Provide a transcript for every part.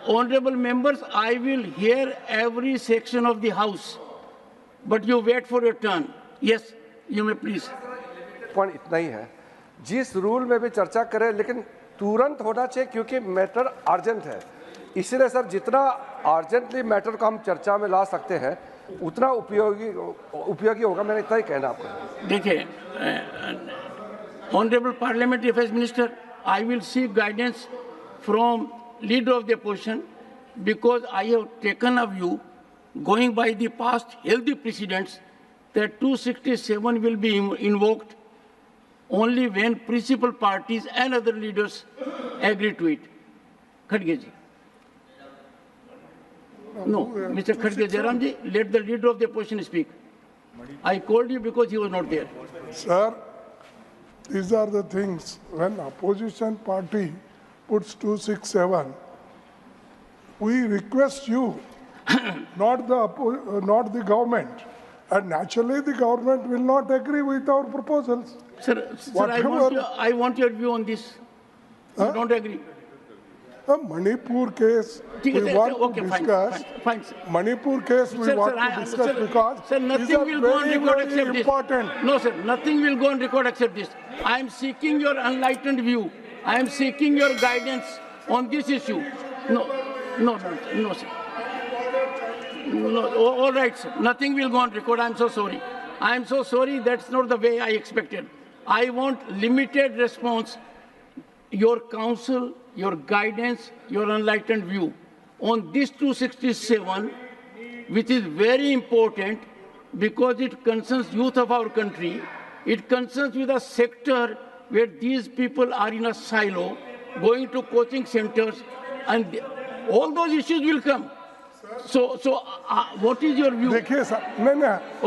honorable members, I will hear every section of the House, but you wait for your turn. Yes, you may please. Point इतना ही है, जिस rule में भी चर्चा करें लेकिन तुरंत होना चाहिए क्योंकि मैटर अर्जेंट है। इसलिए सर जितना अर्जेंटली मैटर को हम चर्चा में ला सकते हैं उतना उपयोगी होगा। मैंने इतना ही कहना आपको। देखिए, Honorable Parliamentary Affairs Minister, I will seek guidance from Leader of the Opposition because I have taken a view, going by the past healthy precedents, that 267 will be invoked only when principal parties and other leaders agree to it. Khadge ji. No, Mr. Khadge Jairam ji, let the Leader of the Opposition speak. I called you because he was not there. Sir, these are the things. When opposition party puts 267, we request you, not the government. And naturally, the government will not agree with our proposals. Sir, I want your view on this. You don't agree? The Manipur case we want to discuss. Fine, sir. Manipur case we want to discuss because sir, nothing these are will go on very, record very except important. this. No, sir, nothing will go on record except this. I am seeking your enlightened view. I am seeking your guidance on this issue. No, sir. No, all right, sir. Nothing will go on record. I am so sorry. I am so sorry. That's not the way I expected. I want limited response, your counsel, your guidance, your enlightened view on this 267, which is very important because it concerns youth of our country. It concerns with a sector where these people are in a silo, going to coaching centers, and all those issues will come. So what is your view? देखिए sir, नहीं,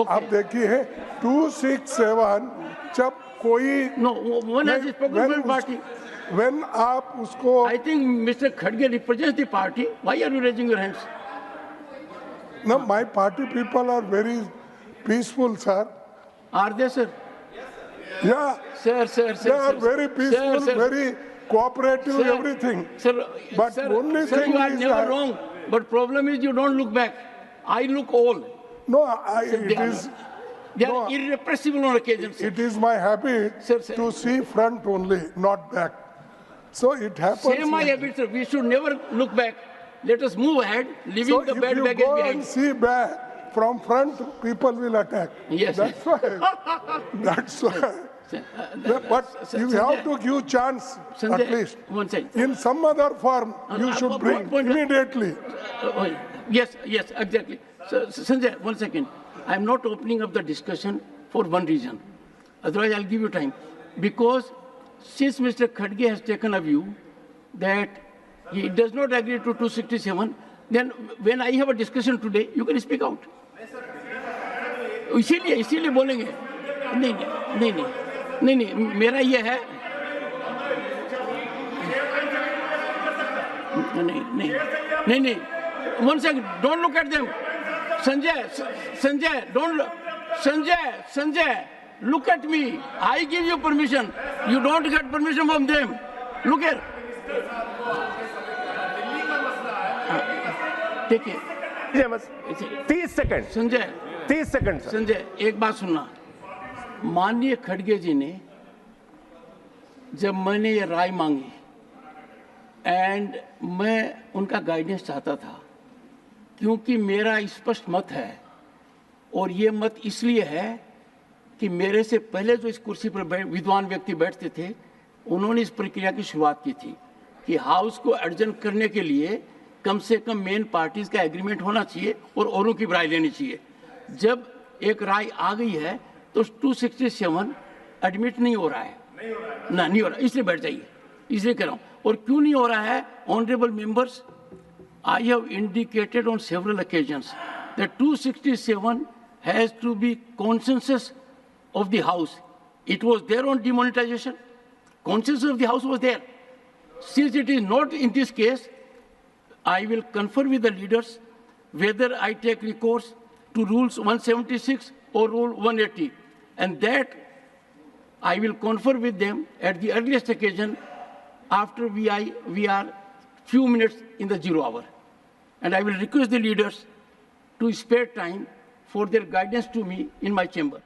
आप देखिए 267 जब कोई No, one has spoken for party. When आप उसको I think Mr. Khadge represents the party. Why are you raising your hands? No, my party people are very peaceful, sir. Are they, sir? Yeah. Sir. They are very peaceful, sir. very cooperative, Sir, everything. Sir, But sir, only sir, thing you are is never that- wrong. But problem is you don't look back. I look all. No, They are irrepressible on occasions. it is my habit Sir. to see front only, not back. So it happens. Same my habit, sir. We should never look back. Let us move ahead, leaving So the if bad you baggage go behind. and see back from front, people will attack. Yes. That's why. That's why. But you have to give chance Sanjay, at least. one second. In some other form, you should bring immediately. Yes, exactly. So, Sanjay, 1 second. I am not opening up the discussion for one reason. Otherwise, I'll give you time. Because since Mr. Khadge has taken a view that he does not agree to 267, then when I have a discussion today, you can speak out. इसीलिए बोलेंगे नहीं मेरा ये है नहीं 1 second, don't look at them. Sanjay, don't look. Sanjay, look at me. I give you permission. You don't get permission from them. Look here. Take it. 30 second Sanjay 30 second sir. Sanjay, एक बात सुनना। माननीय खड़गे जी ने जब मैंने ये राय मांगी एंड मैं उनका गाइडेंस चाहता था क्योंकि मेरा स्पष्ट मत है और ये मत इसलिए है कि मेरे से पहले जो इस कुर्सी पर विद्वान व्यक्ति बैठते थे उन्होंने इस प्रक्रिया की शुरुआत की थी कि हाउस को एडजस्ट करने के लिए कम से कम मेन पार्टीज का एग्रीमेंट होना चाहिए और औरों की राय लेनी चाहिए। जब एक राय आ गई है तो 267 एडमिट नहीं हो रहा है, नहीं हो रहा, इसलिए बैठ जाइए, इसलिए कह रहा हूँ। और क्यों नहीं हो रहा है? Honourable members, I have indicated on several occasions that 267 has to be consensus of the House. It was there on demonetization. Consensus of the House was there. Since it is not in this case, I will confer with the leaders whether I take recourse to Rules 176 or Rule 180. And that I will confer with them at the earliest occasion after we are few minutes in the 0 hour. And I will request the leaders to spare time for their guidance to me in my chamber.